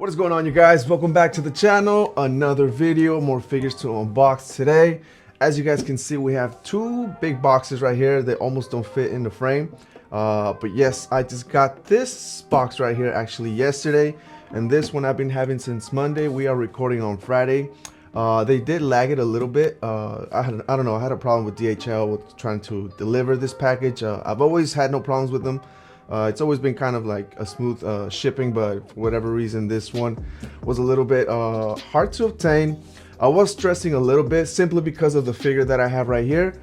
What is going on, you guys? Welcome back to the channel. Another video, more figures to unbox today. As you guys can see, we have two big boxes right here. They almost don't fit in the frame. But yes, I just got this box right here actually yesterday. And this one I've been having since Monday. We are recording on Friday. They did lag it a little bit. I don't know, I had a problem with DHL with trying to deliver this package. I've always had no problems with them. It's always been kind of like a smooth shipping, but for whatever reason this one was a little bit hard to obtain. I was stressing a little bit simply because of the figure that I have right here.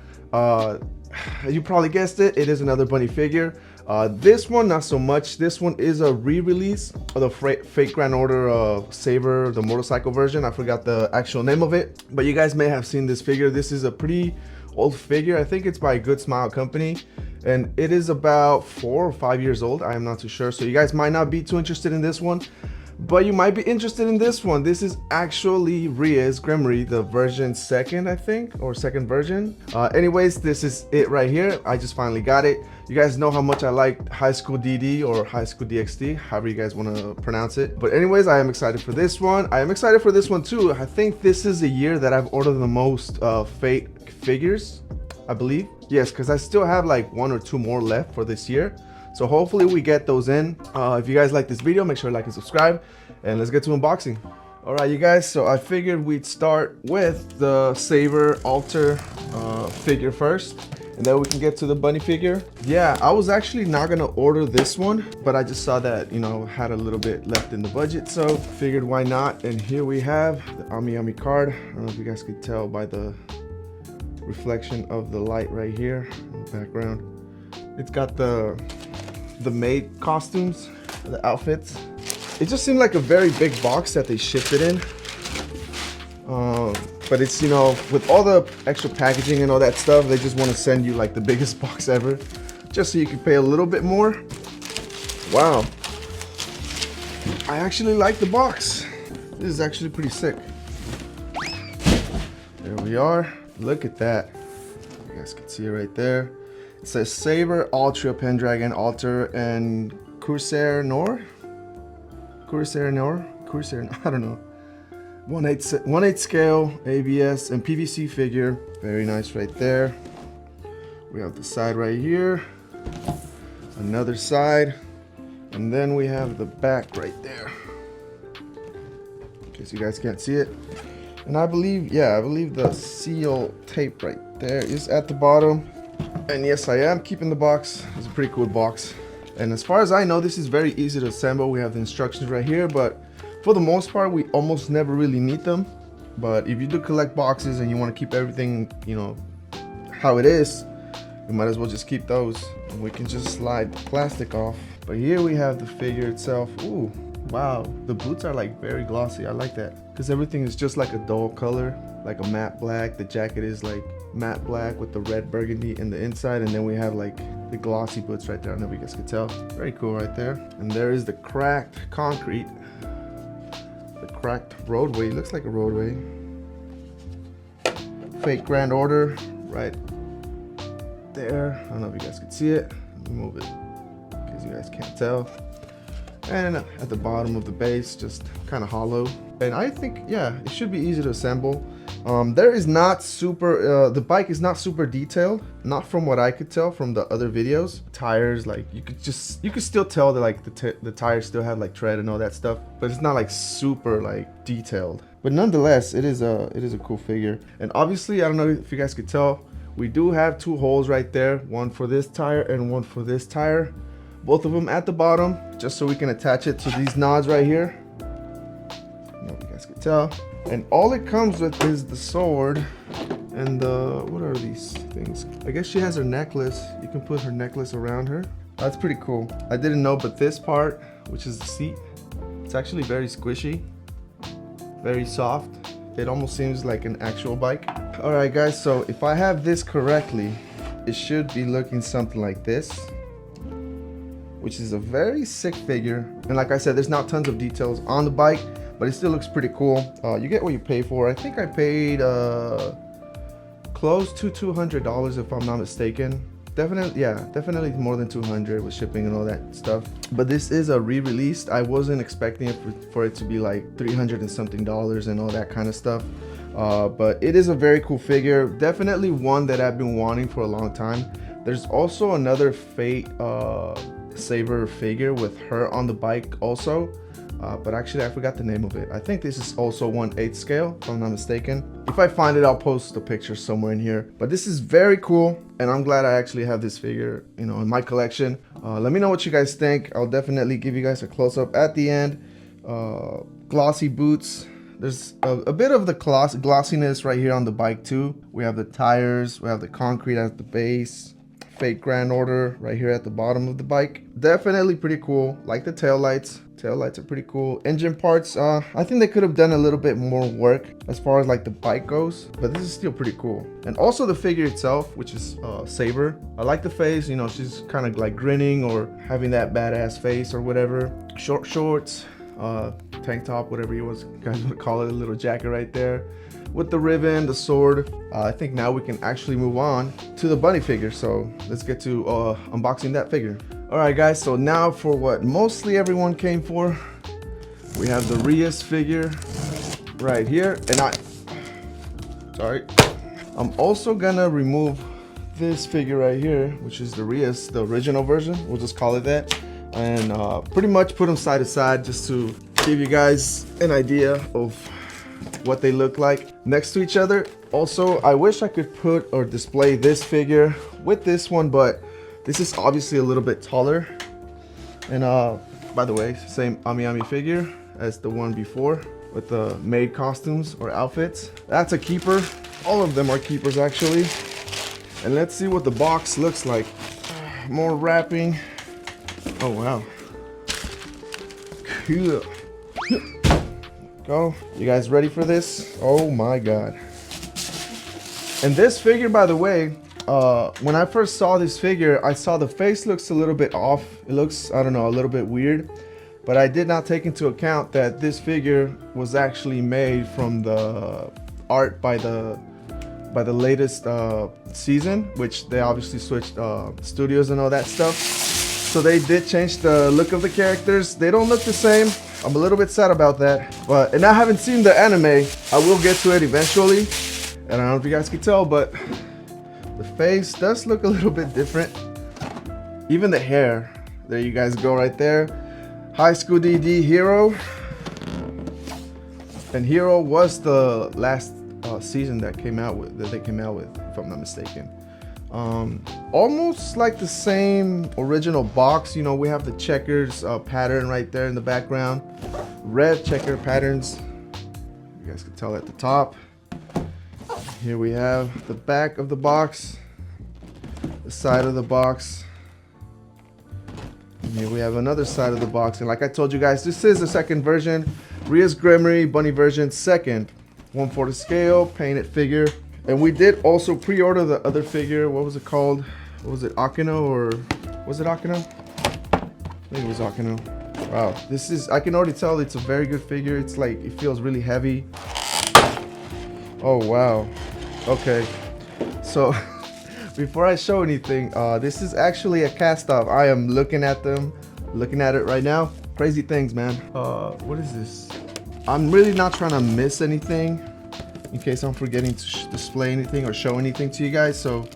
You probably guessed it, it is another bunny figure. This one not so much. This one is a re-release of the fake Grand Order Saber, the motorcycle version. I forgot the actual name of it, but you guys may have seen this figure. This is a pretty old figure. I think it's by Good Smile Company, and it is about 4 or 5 years old. I am not too sure, so you guys might not be too interested in this one, but you might be interested in this one. This is actually Rias Gremory, the version second, I think, or second version. Anyways, this is it right here. I just finally got it. You guys know how much I like High School DD or High School DxD, however you guys want to pronounce it. But anyways, I am excited for this one. I am excited for this one too. I think this is a year that I've ordered the most fake figures, I believe. Yes, because I still have like 1 or 2 more left for this year. So hopefully we get those in. If you guys like this video, make sure to like and subscribe, and let's get to unboxing. All right, you guys, so I figured we'd start with the Saber Altria figure first, and then we can get to the bunny figure. Yeah, I was actually not gonna order this one, but I just saw that, you know, had a little bit left in the budget, so figured why not. And here we have the Ami card. I don't know if you guys could tell by the reflection of the light right here in the background. It's got the maid costumes, the outfits. It just seemed like a very big box that they shipped it in. But it's, you know, with all the extra packaging and all that stuff, they just want to send you like the biggest box ever, just so you can pay a little bit more. Wow. I actually like the box. This is actually pretty sick. There we are. Look at that. You guys can see it right there. It says Saber, Altria, Pendragon, Alter, and Corsair Nor, I don't know. 1/8 scale, ABS, and PVC figure. Very nice right there. We have the side right here, another side, and then we have the back right there. In case you guys can't see it. And I believe, yeah, I believe the seal tape right there is at the bottom. And yes, I am keeping the box. It's a pretty cool box. And as far as I know, this is very easy to assemble. We have the instructions right here, but for the most part, we almost never really need them. But if you do collect boxes and you want to keep everything, you know, how it is, you might as well just keep those. And we can just slide the plastic off. But here we have the figure itself. Ooh, wow. The boots are like very glossy. I like that, because everything is just like a dull color, like a matte black. The jacket is like matte black with the red burgundy in the inside, and then we have like the glossy boots right there. I don't know if you guys can tell. Very cool right there. And there is the cracked concrete, the cracked roadway. It looks like a roadway. Fake Grand Order right there. I don't know if you guys can see it. Let me move it because you guys can't tell. And at the bottom of the base, just kind of hollow. And I think, yeah, it should be easy to assemble. There is not super, the bike is not super detailed, not from what I could tell from the other videos. Tires, like you could still tell that like the tires still have like tread and all that stuff, but it's not like super like detailed. But nonetheless, it is a cool figure. And obviously, I don't know if you guys could tell, we do have 2 holes right there, one for this tire and one for this tire. Both of them at the bottom, just so we can attach it to these nods right here. I don't know if you guys can tell. And all it comes with is the sword and the, what are these things? I guess she has her necklace. You can put her necklace around her. That's pretty cool. I didn't know, but this part, which is the seat, it's actually very squishy, very soft. It almost seems like an actual bike. All right, guys, so if I have this correctly, it should be looking something like this, which is a very sick figure. And like I said, there's not tons of details on the bike, but it still looks pretty cool. You get what you pay for. I think I paid close to $200 if I'm not mistaken. Definitely, yeah, definitely more than 200 with shipping and all that stuff. But this is a re-released. I wasn't expecting it for it to be like 300 and something dollars and all that kind of stuff. But it is a very cool figure. Definitely one that I've been wanting for a long time. There's also another Fate Saber figure with her on the bike also. But actually I forgot the name of it. I think this is also 1/8 scale, if I'm not mistaken. If I find it, I'll post the picture somewhere in here. But this is very cool, and I'm glad I actually have this figure, you know, in my collection. Let me know what you guys think. I'll definitely give you guys a close-up at the end. Glossy boots. There's a bit of the glossiness right here on the bike too. We have the tires, we have the concrete at the base. Fate Grand Order right here at the bottom of the bike. Definitely pretty cool. Like the tail lights. Tail lights are pretty cool. Engine parts, I think they could have done a little bit more work as far as like the bike goes, but this is still pretty cool. And also the figure itself, which is Saber. I like the face, you know, she's kind of like grinning or having that badass face or whatever. Short shorts, tank top, whatever you guys would call it, a little jacket right there. With the ribbon, the sword. I think now we can actually move on to the bunny figure. So let's get to unboxing that figure. All right, guys. So now for what mostly everyone came for, we have the Rias figure right here. And I'm also gonna remove this figure right here, which is the Rias, the original version. We'll just call it that. And pretty much put them side to side just to give you guys an idea of what they look like next to each other. Also, I wish I could put or display this figure with this one, but this is obviously a little bit taller. And by the way, same Ami figure as the one before with the maid costumes or outfits. That's a keeper. All of them are keepers actually. And let's see what the box looks like. More wrapping. Oh wow. Cool. Go. You guys ready for this? Oh my god. And this figure, by the way, when I first saw this figure, I saw the face looks a little bit off. It looks, I don't know, a little bit weird. But I did not take into account that this figure was actually made from the art by the latest season, which they obviously switched studios and all that stuff. So they did change the look of the characters. They don't look the same. I'm a little bit sad about that. And I haven't seen the anime. I will get to it eventually. And I don't know if you guys can tell, but the face does look a little bit different. Even the hair. There you guys go right there. High School DD Hero. And Hero was the last season that they came out with, if I'm not mistaken. Almost like the same original box. You know, we have the checkers pattern right there in the background. Red checker patterns. You guys can tell at the top. Here we have the back of the box, the side of the box. And here we have another side of the box. And like I told you guys, this is the second version. Rias Gremory Bunny version, second. 1/4 scale, painted figure. And we did also pre-order the other figure. What was it called? What was it, Akeno, or was it Akeno? I think it was Akeno. Wow, this is, I can already tell it's a very good figure. It's like, it feels really heavy. Oh wow. Okay, so before I show anything, this is actually a cast off. I am looking at it right now. Crazy things, man. What is this? I'm really not trying to miss anything in case I'm forgetting to display anything or show anything to you guys. So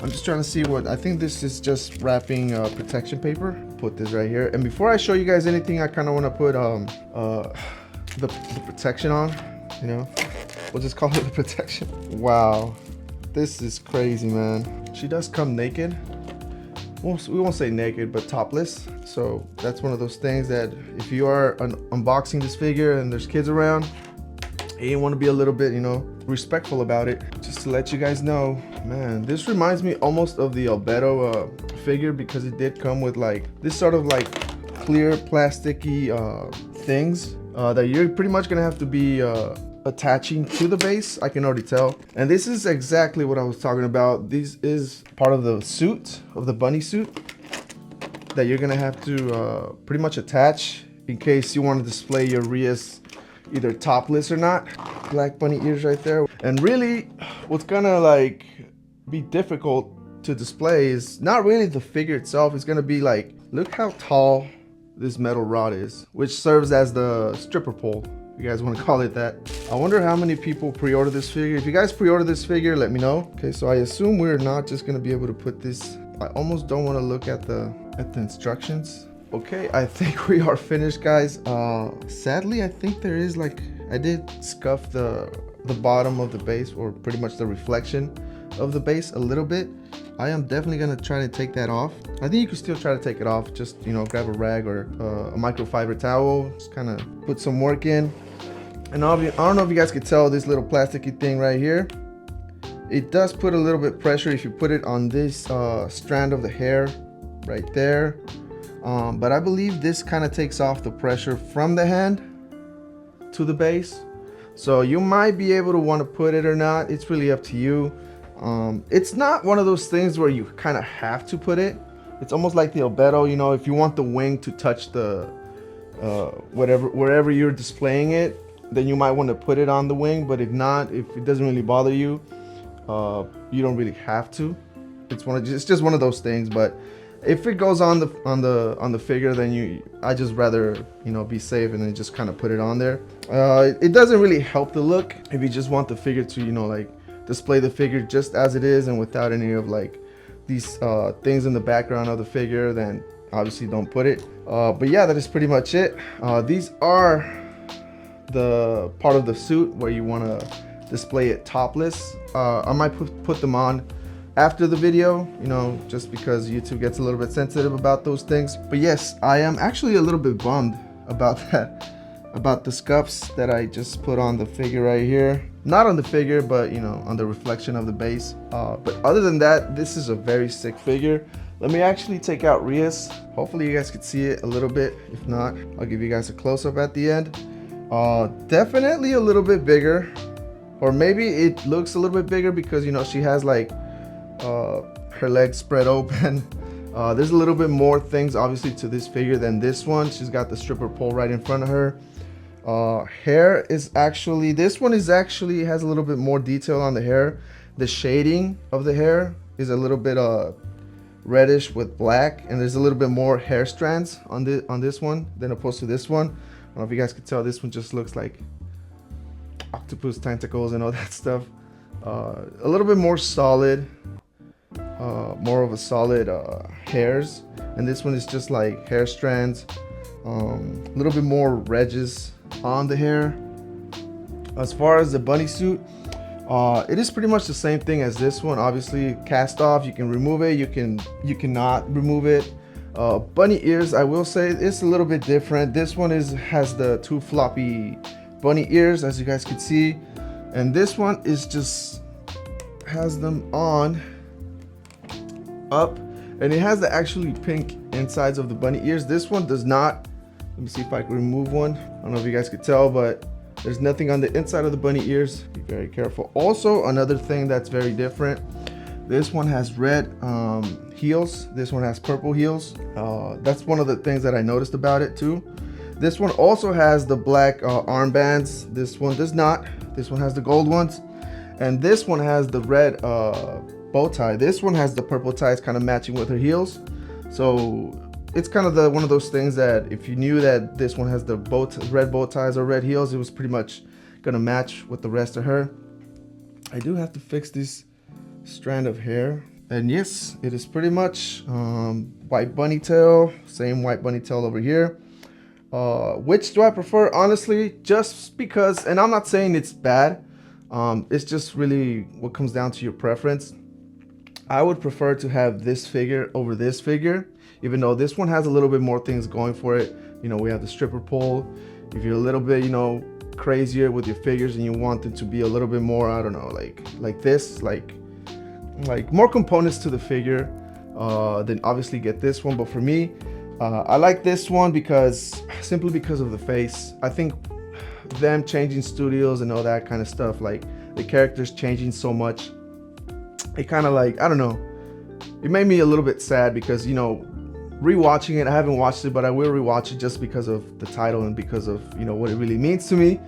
I'm just trying to see what, I think this is just wrapping protection paper. Put this right here. And before I show you guys anything, I kind of want to put the protection on, you know. We'll just call it the protection. Wow, this is crazy, man. She does come naked. We won't say naked, but topless. So that's one of those things that if you are unboxing this figure and there's kids around, you want to be a little bit, you know, respectful about it. Just to let you guys know, man, this reminds me almost of the Albedo figure, because it did come with like this sort of like clear plasticky things that you're pretty much gonna have to be attaching to the base. I can already tell. And this is exactly what I was talking about. This is part of the suit, of the bunny suit, that you're gonna have to pretty much attach in case you want to display your Rias either topless or not. Black bunny ears right there. And really what's gonna like be difficult to display is not really the figure itself. It's gonna be like, look how tall this metal rod is, which serves as the stripper pole, if you guys want to call it that. I wonder how many people pre-order this figure. If you guys pre-order this figure, let me know. Okay, so I assume we're not just gonna be able to put this. I almost don't want to look at the instructions. Okay, I think we are finished, guys. Sadly, I think there is like, I did scuff the bottom of the base, or pretty much the reflection of the base a little bit. I am definitely gonna try to take that off. I think you can still try to take it off. Just, you know, grab a rag or a microfiber towel, just kind of put some work in. And I don't know if you guys could tell this little plasticky thing right here. It does put a little bit pressure if you put it on this strand of the hair right there. But I believe this kind of takes off the pressure from the hand to the base. So you might be able to want to put it or not. It's really up to you. It's not one of those things where you kind of have to put it. It's almost like the albedo, you know, if you want the wing to touch the wherever you're displaying it, then you might want to put it on the wing. But if not, if it doesn't really bother you, you don't really have to. It's just one of those things. But if it goes on the figure, then I just rather, you know, be safe and then just kind of put it on there. It doesn't really help the look if you just want the figure to, you know, like display the figure just as it is and without any of like these things in the background of the figure, then obviously don't put it. But yeah, that is pretty much it. These are the part of the suit where you want to display it topless. I might put them on after the video, you know, just because YouTube gets a little bit sensitive about those things. But yes, I am actually a little bit bummed about that, about the scuffs that I just put on the figure right here. Not on the figure, but you know, on the reflection of the base. But other than that, this is a very sick figure. Let me actually take out Rias. Hopefully you guys can see it a little bit. If not, I'll give you guys a close-up at the end. Definitely a little bit bigger, or maybe it looks a little bit bigger because, you know, she has like her legs spread open. There's a little bit more things obviously to this figure than this one. She's got the stripper pole right in front of her. Hair is actually, this one is actually has a little bit more detail on the hair. The shading of the hair is a little bit reddish with black, and there's a little bit more hair strands on this one than opposed to this one. I don't know if you guys could tell, this one just looks like octopus tentacles and all that stuff. A little bit more solid, more of a solid hairs, and this one is just like hair strands, a little bit more ridges on the hair. As far as the bunny suit, it is pretty much the same thing as this one. Obviously cast off, you can remove it, you cannot remove it. Bunny ears, I will say it's a little bit different. This one has the two floppy bunny ears, as you guys can see, and this one is just has them on up, and it has the actually pink insides of the bunny ears. This one does not. Let me see if I can remove one. I don't know if you guys could tell, but there's nothing on the inside of the bunny ears. Be very careful. Also, another thing that's very different, this one has red heels, this one has purple heels. That's one of the things that I noticed about it too. This one also has the black armbands. This one does not. This one has the gold ones, and this one has the red bow tie. This one has the purple ties kind of matching with her heels. So it's kind of one of those things that if you knew that this one has the red bow ties or red heels, it was pretty much gonna match with the rest of her. I do have to fix this strand of hair, and yes, it is pretty much white bunny tail, same white bunny tail over here. Which do I prefer? Honestly, just because, and I'm not saying it's bad, it's just really what comes down to your preference. I would prefer to have this figure over this figure, even though this one has a little bit more things going for it. You know, we have the stripper pole. If you're a little bit, you know, crazier with your figures and you want them to be a little bit more, I don't know, like this, like more components to the figure, then obviously get this one. But for me, I like this one simply because of the face. I think them changing studios and all that kind of stuff, like the characters changing so much, it kind of like, I don't know, it made me a little bit sad because, you know, rewatching it, I haven't watched it, but I will rewatch it just because of the title and because of, you know, what it really means to me.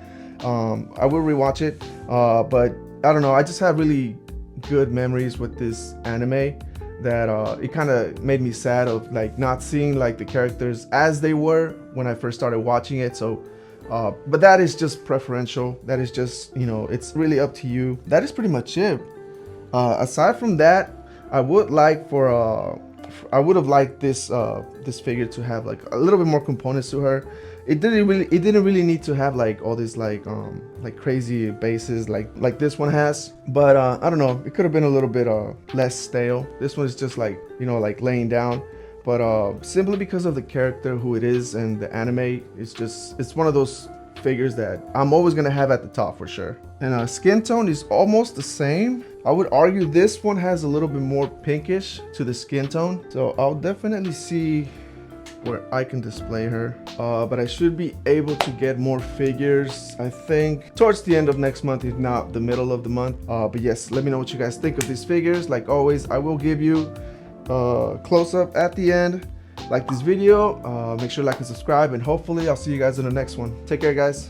I will rewatch it, but I don't know, I just have really good memories with this anime. that it kind of made me sad of like not seeing like the characters as they were when I first started watching it. So but that is just preferential. That is just, you know, it's really up to you. That is pretty much it. Aside from that, I would like for I would have liked this this figure to have like a little bit more components to her. It didn't really need to have like all these like crazy bases like this one has. But I don't know, it could have been a little bit less stale. This one is just like, you know, like laying down. But simply because of the character, who it is, and the anime, it's one of those figures that I'm always gonna have at the top for sure. And skin tone is almost the same. I would argue this one has a little bit more pinkish to the skin tone, so I'll definitely see where I can display her. But I should be able to get more figures, I think, towards the end of next month, if not the middle of the month. But yes, let me know what you guys think of these figures. Like always, I will give you close up at the end. Like this video, make sure to like and subscribe, and hopefully I'll see you guys in the next one. Take care, guys.